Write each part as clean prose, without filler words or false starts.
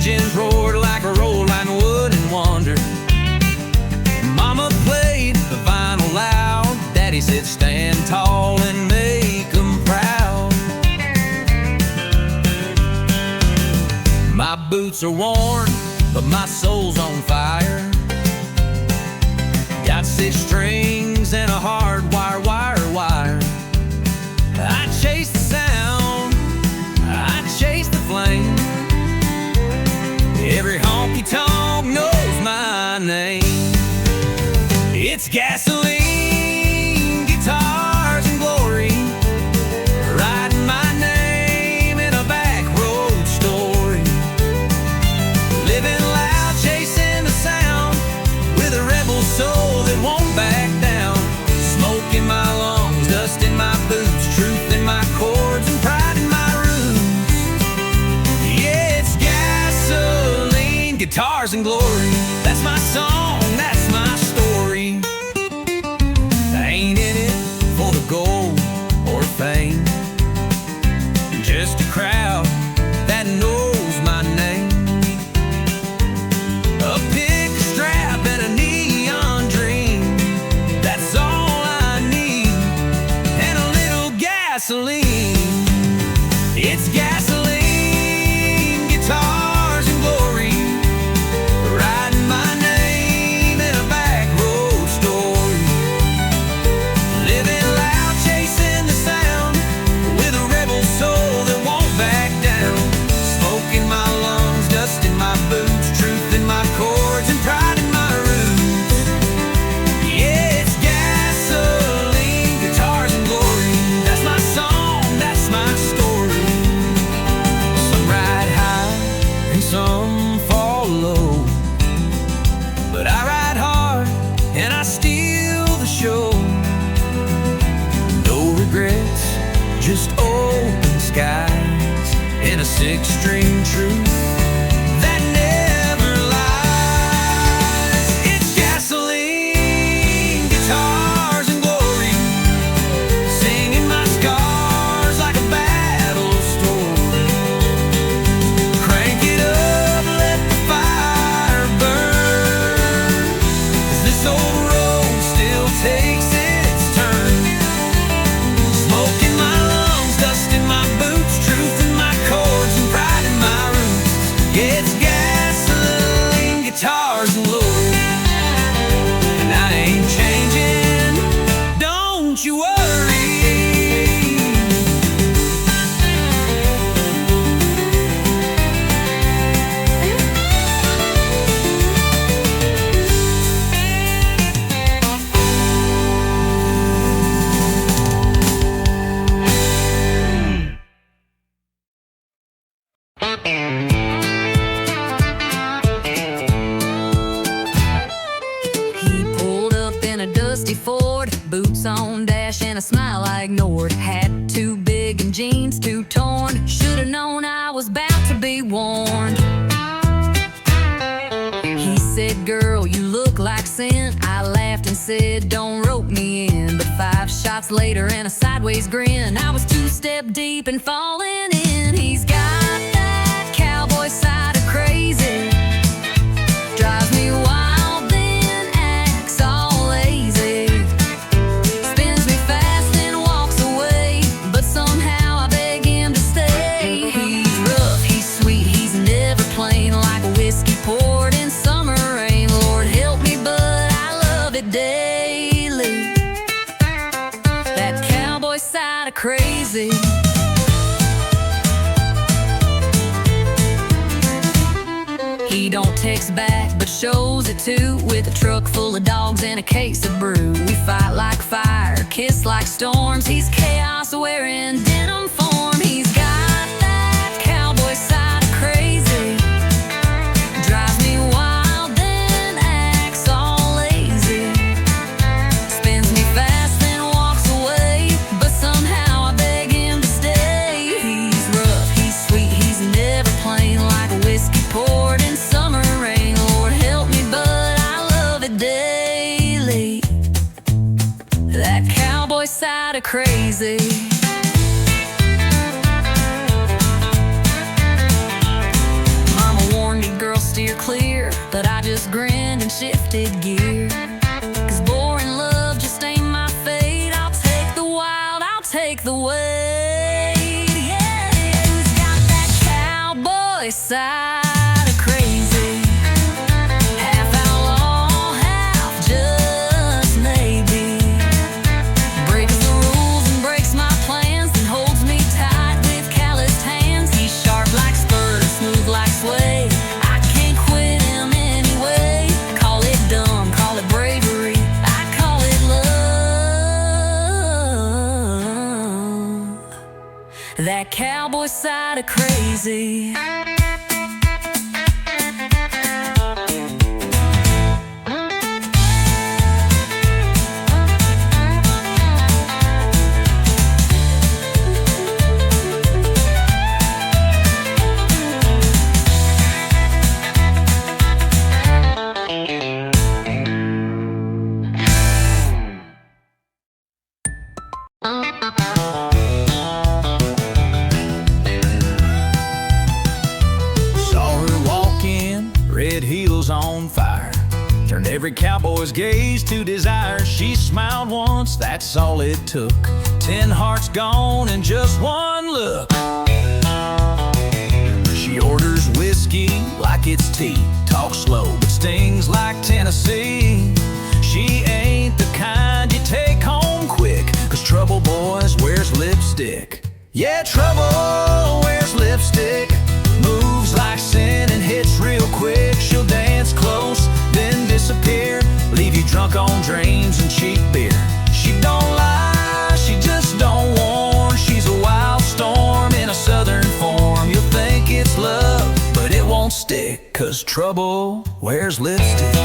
engines roared like a rolling wooden wonder. Mama played the vinyl loud. Daddy said stand tall and make 'em proud. My boots are worn, but my soul's on fire. Got 6 strings and a hard wire, wire. I chase the sound, I chase the flame. Every honky-tonk knows my name. It's gasoline, guitars, and glory, writing my name in a back road story. Living loud, chasing the sound, with a rebel soul that won't back down. Smoke in my lungs, dust in my boots, truth in my chords, and pride in my roots. Yeah, it's gasoline, guitars, and glory. That's my song, that's my story. I ain't in it for the gold or fame, just a crowd that knows my name. A pick, a strap, and a neon dream, that's all I need, and a little gasoline. It's gasoline, guitars, and glory, writing my name in a back road story. Living loud, chasing the sound, with a rebel soul that won't back down. Smoke in my lungs, dust in my boots, truth in my chords, and pride in my roots. Yeah, it's gasoline, guitars, and glory. That's my song, that's my story. Some ride high and some fall low, but I ride hard and I steal the show. No regrets, just open skies, and a 6-string truth that never lies. It's gasoline, guitars, and glory, singing my scars like a battle story. Crank it up, let the fire burn, 'cause this old road still takes its turn. Smoke in my lungs, dust in my boots, truth in my chords, and pride in my roots. Yeah, it's gasoline, guitars, and glory, and I ain't changing, don't you worry. He pulled up in a dusty Ford, boots on dash and a smile I ignored. Hat too big and jeans too torn, should've known I was about to be warned. He said, girl, you look like sin. I laughed and said, don't rope me in. But 5 shots later and a sideways grin, I was 2-step deep and falling in. He's got that cowboy side of crazy, drives me wild, then acts all lazy. Spins me fast and walks away, but somehow I beg him to stay. He's rough, he's sweet, he's never plain, like a whiskey poured in summer rain. Lord help me, but I love it daily. That cowboy side of crazy. He don't text back, but shows it too, with a truck full of dogs and a case of brew. We fight like fire, kiss like storms. He's chaos wearing denim form. He's got that cowboy side of crazy, drives me wild, then acts all lazy. Spins me fast, then walks away, but somehow I beg him to stay. He's rough, he's sweet, he's never plain, like a whiskey poured in summer rain. Lord help me, but I love it daily. That cowboy side of crazy. Mama warned cowboy side of crazy. Half outlaw, half just maybe. Breaks the rules and breaks my plans, and holds me tight with calloused hands. He's sharp like spurs, smooth like suede. I can't quit him anyway. Call it dumb, call it bravery, I call it love. That cowboy side of crazy. Red heels on fire, turned every cowboy's gaze to desire. She smiled once, that's all it took. 10 hearts gone in just one look. She orders whiskey like it's tea, talks slow but stings like Tennessee. She ain't the kind you take home quick, 'cause trouble boys wears lipstick. Yeah, trouble wears lipstick. Moves like sin and hits real quick. She'll dance close, then disappear, leave you drunk on dreams and cheap beer. She don't lie, she just don't warn. She's a wild storm in a southern form. You'll think it's love, but it won't stick, 'cause trouble wears lipstick.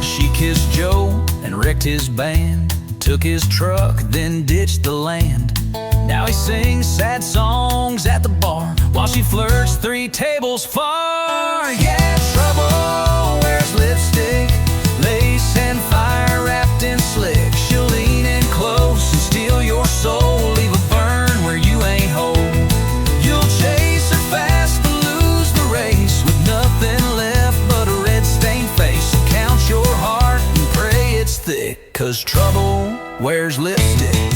She kissed Joe and wrecked his band, took his truck, then ditched the land. Now he sings sad songs at the bar, while she flirts 3 tables far. Yeah, trouble wears lipstick, lace and fire wrapped in slick. She'll lean in close and steal your soul, leave a burn where you ain't whole. You'll chase her fast but lose the race, with nothing left but a red-stained face. So count your heart and pray it's thick, 'cause trouble wears lipstick.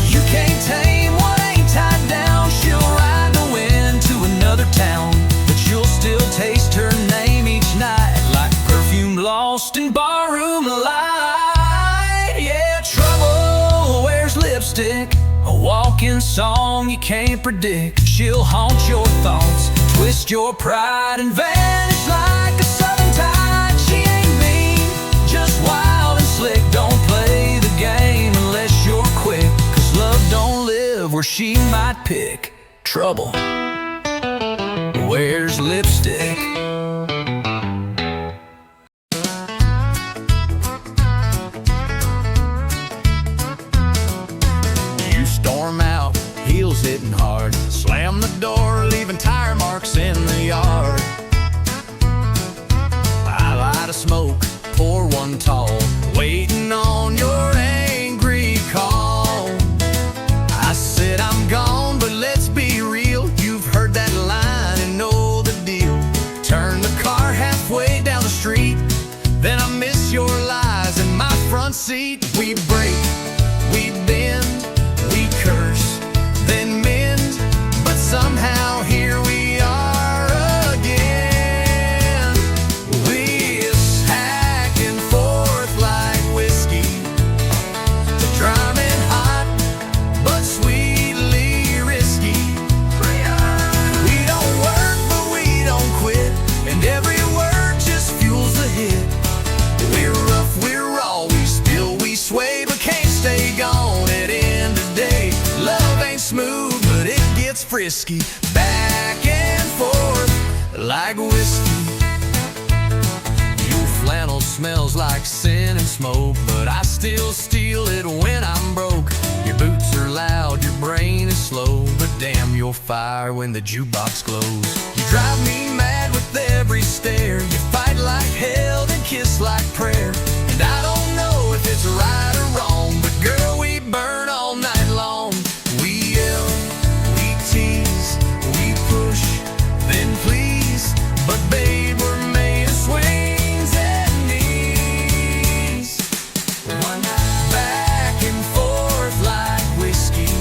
You can't tame what ain't tied down. She'll ride the wind to another town, but you'll still taste her name each night, like perfume lost in barroom light. Yeah, trouble wears lipstick, a walking song you can't predict. She'll haunt your thoughts, twist your pride, and vanish like a southern tide. She ain't mean, just wild and slick. Don't play the game unless you're quick, 'cause love don't live where she might pick. Trouble wears lipstick. You storm out, heels hitting hard, slam the door, leaving tire marks in the yard. I light a smoke, pour one tall, waiting on your angry call. I said I'm gone, but let's be real. You've heard that line and know the deal. Turn the car halfway down the street, then I miss your lies in my front seat. We break, we bend, we curse, then mend, but somehow here we are again. We're hacking forth like whiskey, drumming hot but sweetly risky. We don't work but we don't quit, and every word just fuels the hit. We're rough, we're raw, we spill, we sway, but can't stay gone at end of day. Love ain't smooth, but it gets frisky, back and forth like whiskey. Your flannel smells like sin and smoke, but I still steal it when I'm broke. Your boots are loud, your brain is slow, but damn, you're fire when the jukebox glows. You drive me mad with every stare. You fight like hell, then kiss like prayer. And I don't know if it's right or wrong, but girl, we burn all night long. We yell, we tease, we push, then please, but babe, we're made of swings and knees. Back and forth like whiskey,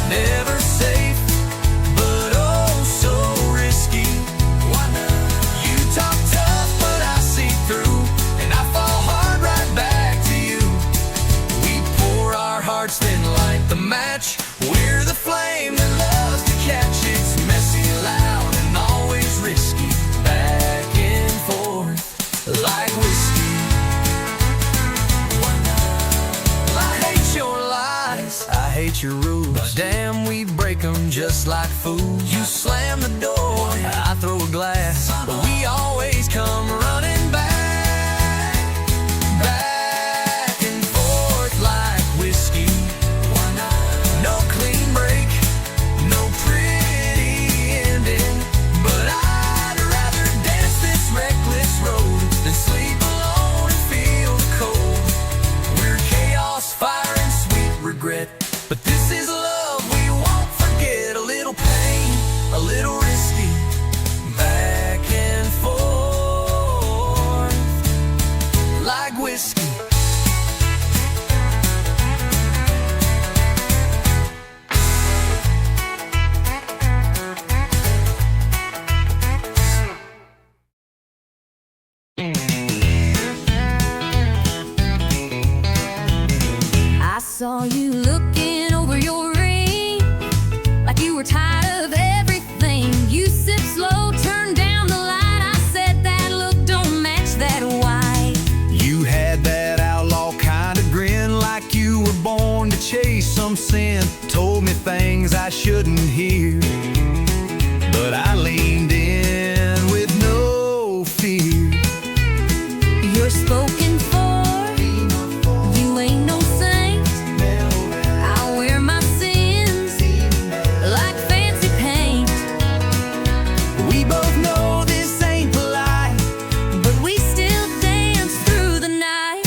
never safe, but oh door. I throw a glass, but we always come running back, back and forth like whiskey. No clean break, no pretty ending, but I'd rather dance this reckless road than sleep alone and feel the cold. We're chaos, fire, and sweet regret, but this is love we won't forget. A little pain, a little risky, back and forth like whiskey. I saw you looking over your ring, like you were tired of everything. You sipped slow, turned down the light. I said that look don't match that white. You had that outlaw kind of grin, like you were born to chase some sin. Told me things I shouldn't hear, but I leaned in with no fear. You're spoken for, you ain't no saint. I'll wear my sins like fancy paint. We both know this ain't polite, But we still dance through the night.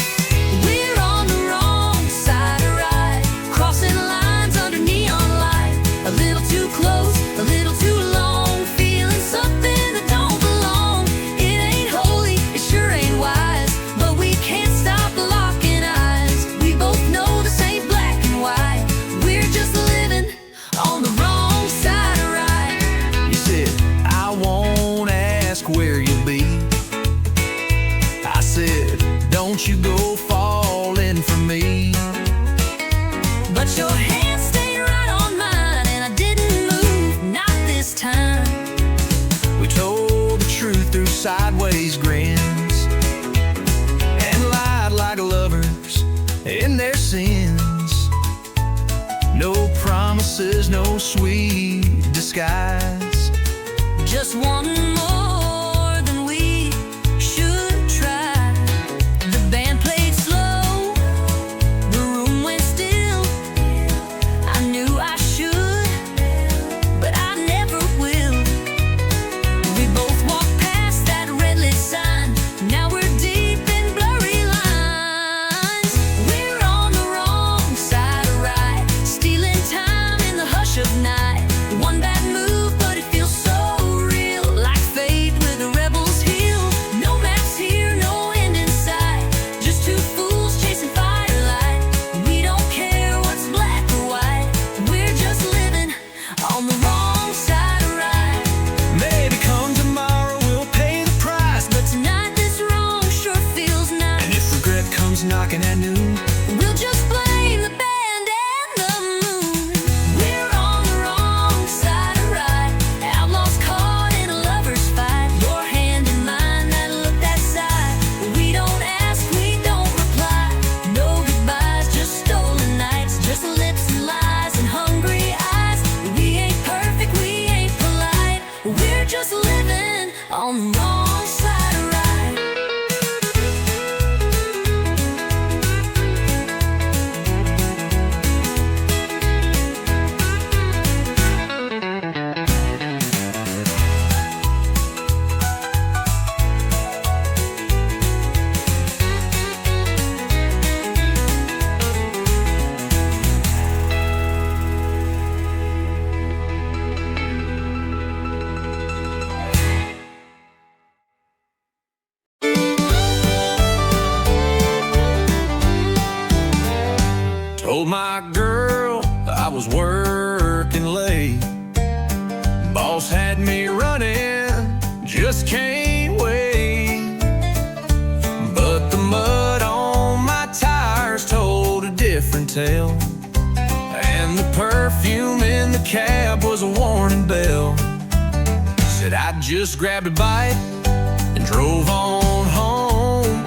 We're on the wrong side of right, crossing lines under neon light. A little too close, a little too long, feeling something that don't belong. It ain't holy, it sure ain't wise, but we can't stop locking eyes. We both know this ain't black and white. We're just living on the wrong side of right. you said, I won't ask where you'll be. I said, don't you go falling for me. But your hand stayed right on mine, and I didn't move, not this time. We told the truth through sideways grins, and lied like lovers in their sins. No promises, no sweet disguise. Just one more than we should try. The band played slow, the room went still. I knew I should, but I never will. We both walked past that red lit sign. Now we're deep in blurry lines. We're on the wrong side of right, stealing time in the hush of night. One bad move, but it feels so real, like fate with a rebel's heel. No maps here, no end in sight, just two fools chasing firelight. We don't care what's black or white, we're just living on the wrong side of right. Maybe come tomorrow we'll pay the price, But tonight this wrong sure feels and nice. if regret comes knocking at noon, We'll just blame the band and the moon. We're on the wrong side of right, outlaws caught in a lover's fight. Your hand in mine, that look, that side. We don't ask, we don't reply. No goodbyes, just stolen nights, just lips and lies and hungry eyes. We ain't perfect, we ain't polite, we're just living on the wrong side of right. told my girl I was working late. Boss had me running, just can't wait. But the mud on my tires told a different tale, and the perfume in the cab was a warning bell. Said I just grabbed a bite and drove on home,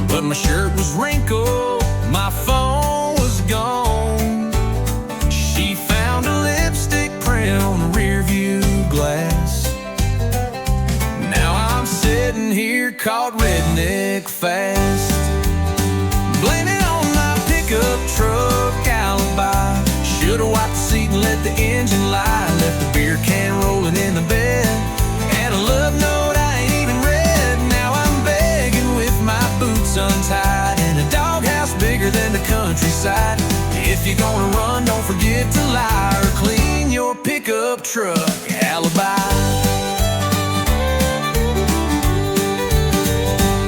but my shirt was wrinkled, my phone was gone. She found a lipstick print on the rear view glass. called Redneck Fast. Blame it on my pickup truck alibi. Should've wiped the seat and let the engine lie. Left the beer can rolling in the bed, and a love note I ain't even read. Now I'm begging with my boots untied in a doghouse bigger than the countryside. If you're gonna run, don't forget to lie or clean your pickup truck alibi.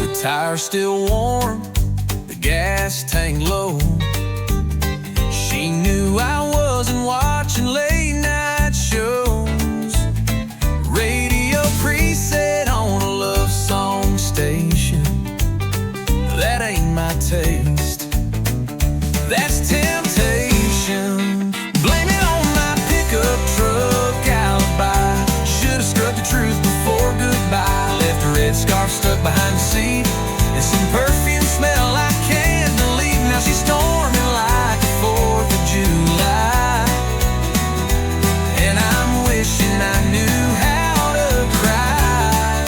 The tire's still warm, the gas tank low. She knew I wasn't watching late night shows. Radio preset on a love song station. That ain't my taste, that's temptation. Blame it on my pickup truck alibi. Should've struck the truth before goodbye. Left a red scarf stuck behind the seat and some perfume smell I can't believe. Now she's storming like the 4th of July, and I'm wishing I knew how to cry.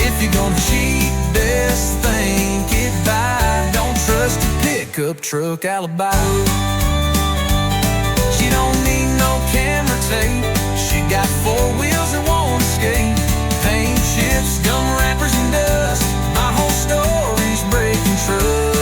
If you're gonna cheat, best think it by. Don't trust a pickup truck alibi. She don't need no camera tape. She got 4 wheels that won't escape. Paint chips, gum wrappers, and dust. My whole story's breaking trust.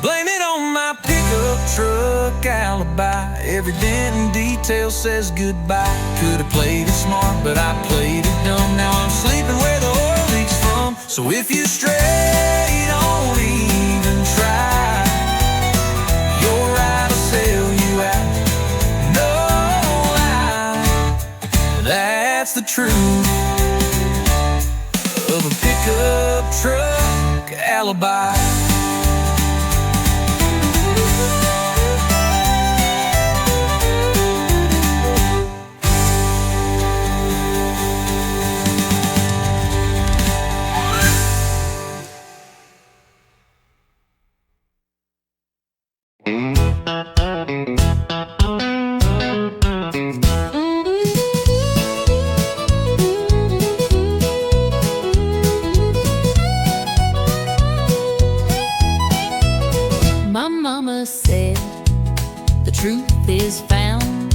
Blame it on my pickup truck alibi. Every dent and detail says goodbye. Could've played it smart, but I played it dumb. Now I'm sleeping where the oil leaks from. So if you stray, don't even try. Your ride will sell you out, no lie. That's the truth of a pickup truck alibi. My mama said the truth is found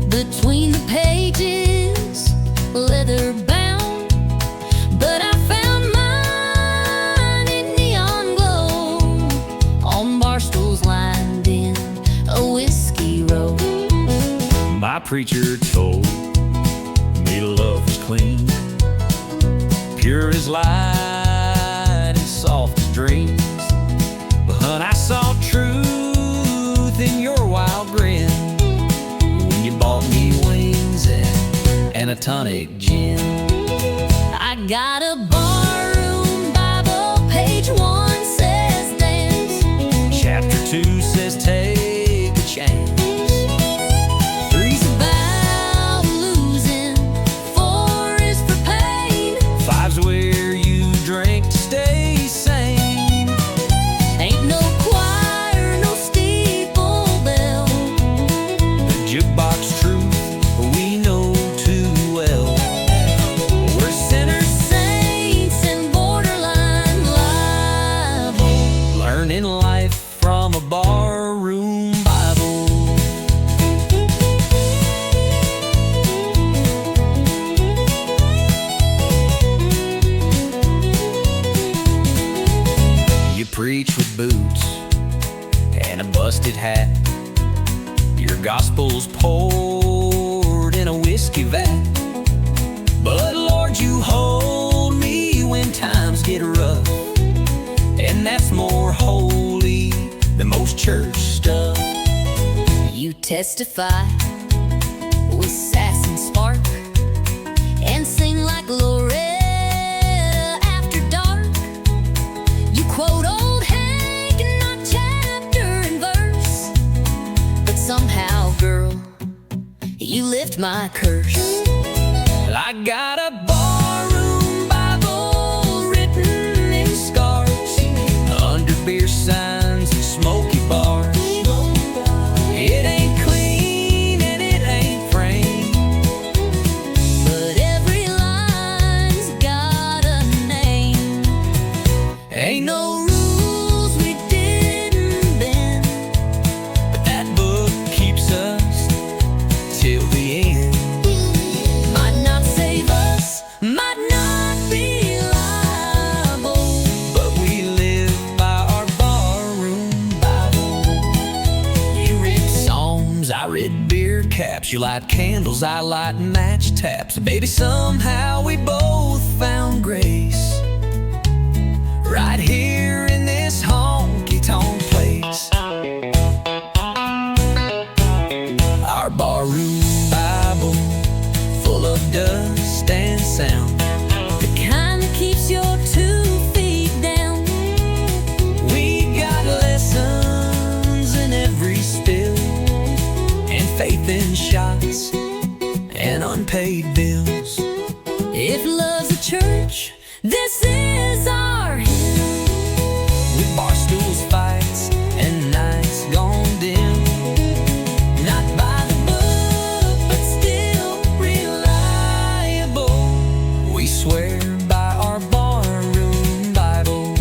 between the pages, leather bound. But I found mine in neon glow on bar stools lined in a whiskey row. My preacher told me love was clean, pure as light and soft as dreams. But I saw truth in your wild grin when you bought me wings and a tonic gin. I got a barroom Bible, page 1 says dance, Chapter 2 says take a chance. 3's about losing, 4 is for pain, 5's where you drink to stay sane. ain't no choir, no steeple bell. The jukebox truth we know too well. We're sinners, Saints and borderline liable, learning life from a barroom Bible. You preach with boots and a busted hat. Your gospel's poured in a whiskey vat. But Lord, you hold me when times get rough, and that's more holy than most church stuff. you testify with sass and spark, and sing like Loretta after dark. You quote old Hank and not chapter and verse, but somehow, girl, you lift my curse. I got a barroom Bible written in scars, under beer signs and smoky bars. It ain't clean and it ain't framed, but red beer caps. You light candles, I light match taps. Baby, somehow we both found grace right here in this honky-tonk place. Our barroom Bible, full of dust and sound, the kind that keeps your 2 feet down. we got lessons in every spill, and faith in shots and unpaid bills. If love's a church, this is our hymn. With bar stools, fights, and nights gone dim. Not by the book, but still reliable. We swear by our barroom Bible.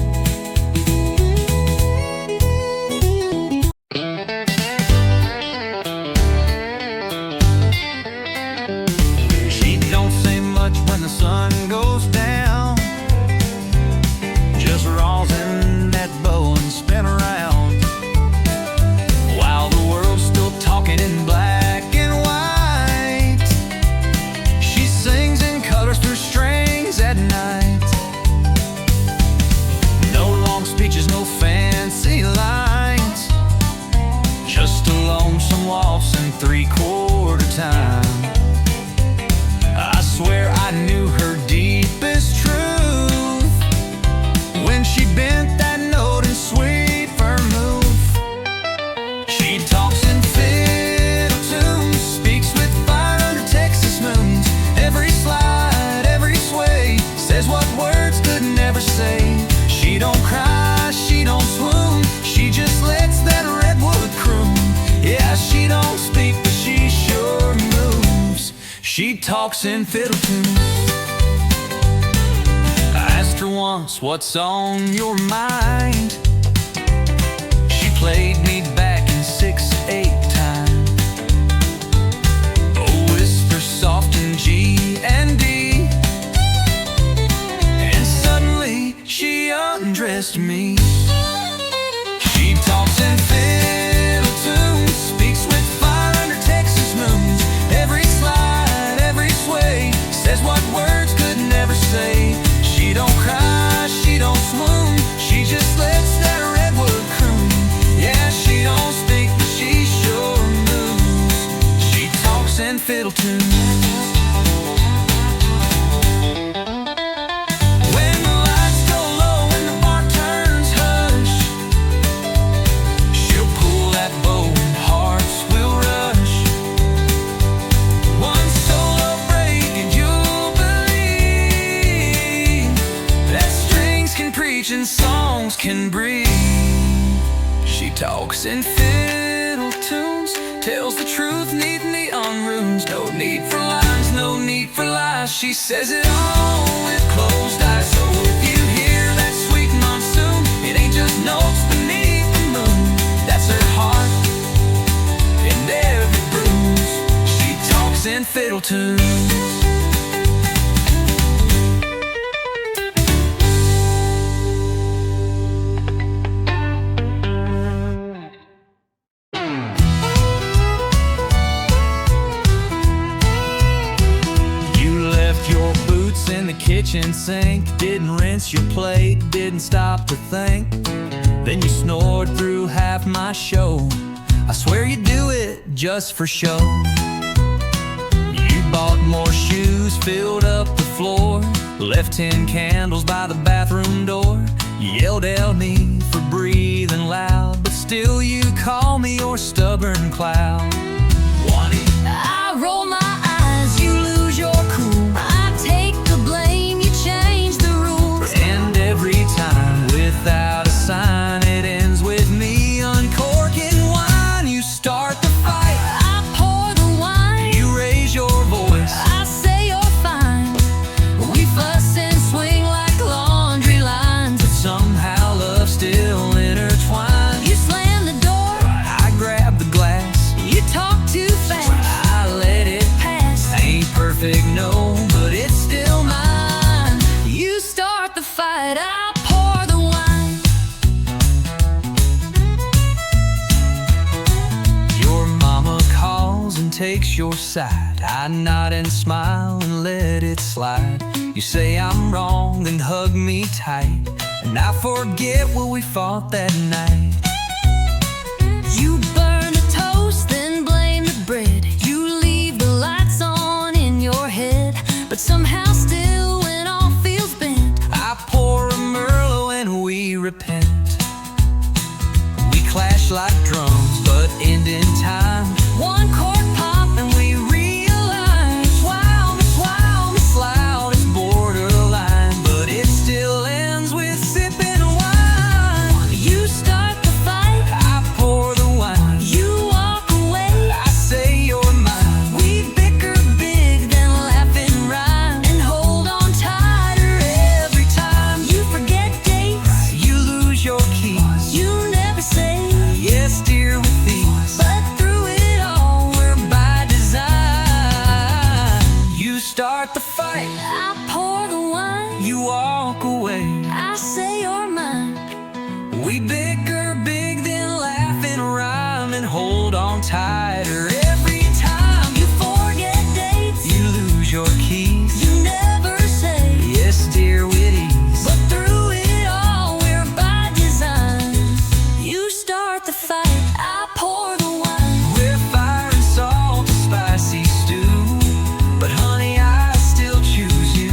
She don't say much when the sun goes down, just rosin that bow and spin around, while the world's still talking in black and white. She sings in colors through strings at night. No long speeches, no fancy lines, just a lonesome waltz in 3/4 time. I swear I knew her deepest truth when she bent that note in sweet vermouth. She talks in fiddle tunes, speaks with fire under Texas moons. Every slide, every sway, says what words could never say. She don't cry, she don't swoon, she just lets that redwood croon. Yeah, she don't speak, but she sure moves. She talks in fiddle tunes. I asked her once, what's on your mind? She played me back in 6/8 time. A whisper soft in G and D, and suddenly she undressed me. She talks in fiddle tunes, speaks with fire under Texas moons. Every slide, every sway, says what words could never say. She don't cry, she don't swoon, she just lets that redwood croon. Yeah, she don't speak, but she sure moves. She talks in fiddle tunes. When the lights go low and the bar turns hush, she'll pull that bow and hearts will rush. One solo break and you'll believe that strings can preach and songs can breathe. She talks in fiddle tunes, tells the truth, neat neon runes. No need for lines, no need for lies. She says it all with closed eyes. So if you hear that sweet monsoon, it ain't just notes beneath the moon. That's her heart and every bruise. She talks in fiddle tunes. In the kitchen sink, didn't rinse your plate, didn't stop to think. Then you snored through half my show. I swear you do it just for show. You bought more shoes, filled up the floor, left 10 candles by the bathroom door. You yelled at me for breathing loud, but still you call me your stubborn cloud. Wani. I roll my eyes, you lose your cool. I take the blame, you change the rules. And every time, without a sign, it ends with me uncorking wine. You start the fight, I pour the wine, you raise your voice, I say you're fine. We fuss and swing like laundry lines, but somehow love's still intertwined. you slam the door, I grab the glass, you smiles and takes your side. I nod and smile and let it slide. You say I'm wrong, then hug me tight, and I forget what we fought that night. You burn the toast, then blame the bread. You leave the lights on in your head, but somehow still when all feels bent, I pour a Merlot and we repent. We clash like drums, but end in time. one chord pop and we realize, wow, It's loud, it's borderline, but it still ends with sipping wine. you start the fight, I pour the wine, you walk away. I say you're mine. We bicker big, then laugh and rhyme, and hold on tighter every time. You forget dates, You lose your keys, you never say yes dear with these, but through it all we're by design. you start the fight, I pour the wine, you walk away. I say you're mine. We bicker big, then laugh and rhyme, and hold on tighter every time. You forget dates, You lose your keys, you never say yes dear with ease, but through it all we're by design. You start the fight, I pour the wine. we're fire and salt, a spicy stew, but honey I still choose you.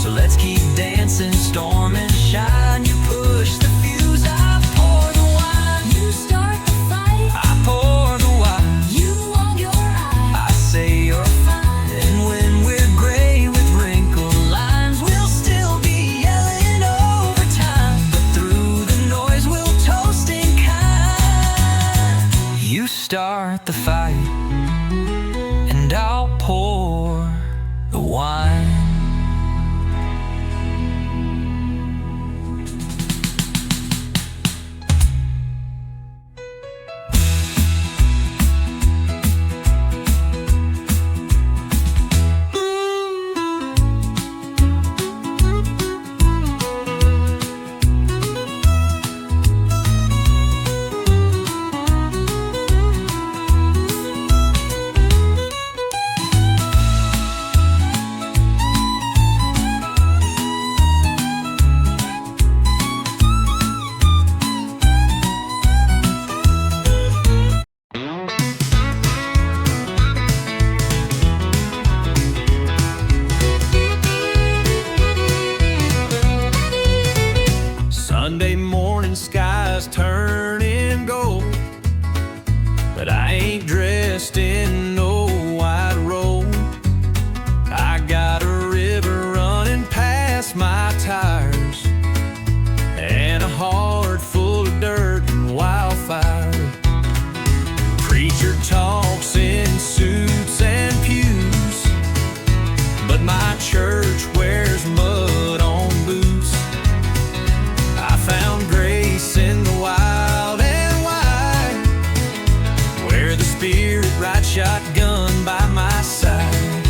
So let's keep dancing, storm and shine. You push the fuse, I pour the wine. You start the fight, I pour the wine, you want your eye. I say you're fine. And when we're gray with wrinkled lines, we'll still be yelling overtime, but through the noise we'll toast in kind. You start the fight, and I'll pour the wine. Sunday morning, skies turning gold, but I ain't dressed in no white robe. I got a river running past my tires, and a heart full of dirt and wildfire. Preacher talks in suits and pews, but my church wears mud on boots. I found grace in the wild and wide, where the Spirit rides shotgun by my side.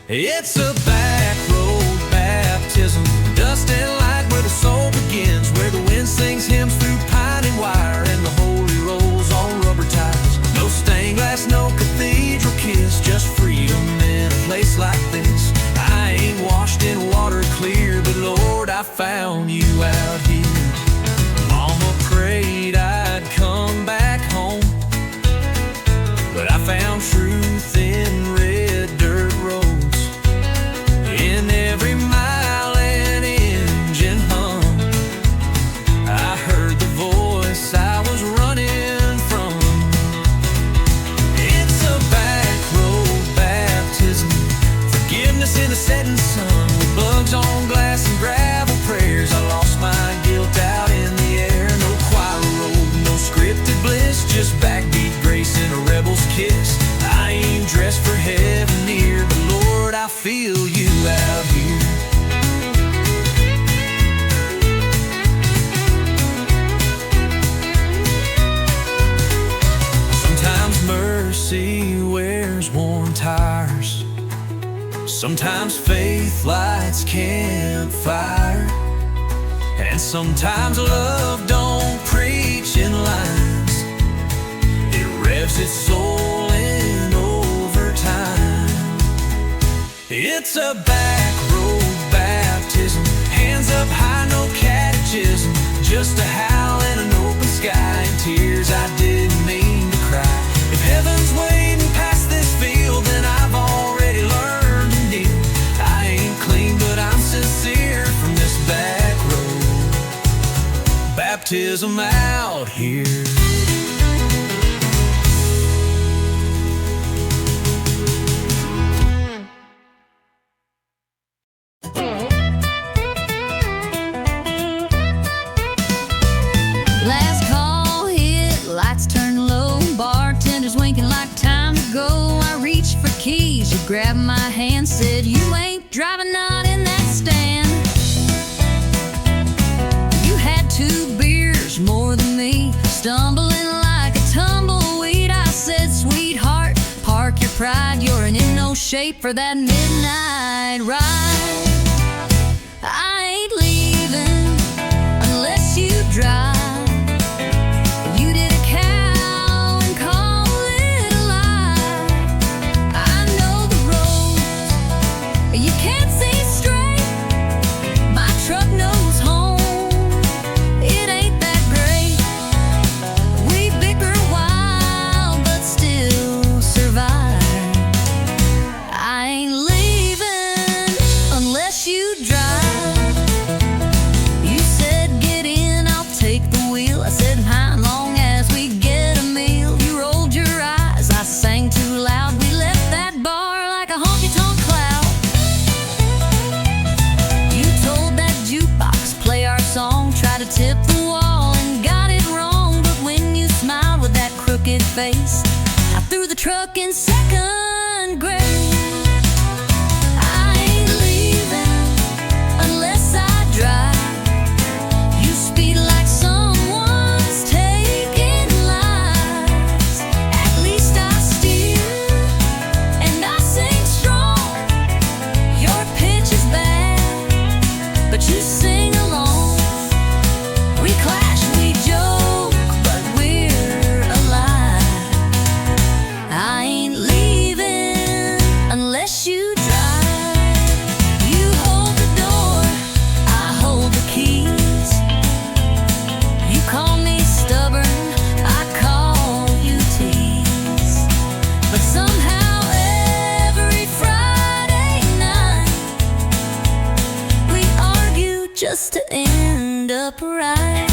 It's a back road baptism, dust and light, where the soul begins, where the wind sings hymns through pine and wire, and the holy rolls on rubber ties. No stained glass, no cathedral kiss, just freedom in a place like this. I ain't washed in water clear, but Lord, I found you out here. Mama prayed I'd come back home, but I found truth in red dirt roads, in every mile an engine hum. I heard the voice I was running from. It's a back road baptism, forgiveness in the setting sun, with bugs on glass and gravel prayers. I lost my guilt out in the air. No choir road, no scripted bliss, just backbeat grace and a rebel's kiss. I ain't dressed for heaven near, but Lord, I feel you out here. Sometimes mercy wears worn tires, sometimes faith lights campfire, and sometimes love don't preach in lines. It revs its soul in It's a back road baptism, hands up high, no catechism, just a howl and an open sky, and tears I didn't mean to cry. If heaven's waiting past this field, then I've already learned to kneel. I ain't clean, but I'm sincere from this back road baptism out here. Last call hit, lights turn low, bartender's winking like time to go. I reached for keys, you grabbed my hand, said you ain't driving, not in that stand. You had 2 beers more than me, stumbling like a tumbleweed. I said, sweetheart, park your pride, you're in no shape for that midnight ride. I ain't leaving unless you drive. Tip the wall and got it wrong, but when you smiled with that crooked face, I threw the truck in second grade. I ain't leaving unless I drive. You speed like someone's taking lives. At least I steer and I sing strong. Your pitch is bad, but you sing along. We clash, we joke, but we're alive. I ain't leaving unless you drive. You hold the door, I hold the keys. You call me stubborn, I call you tease. But somehow every Friday night we argue just to end up right.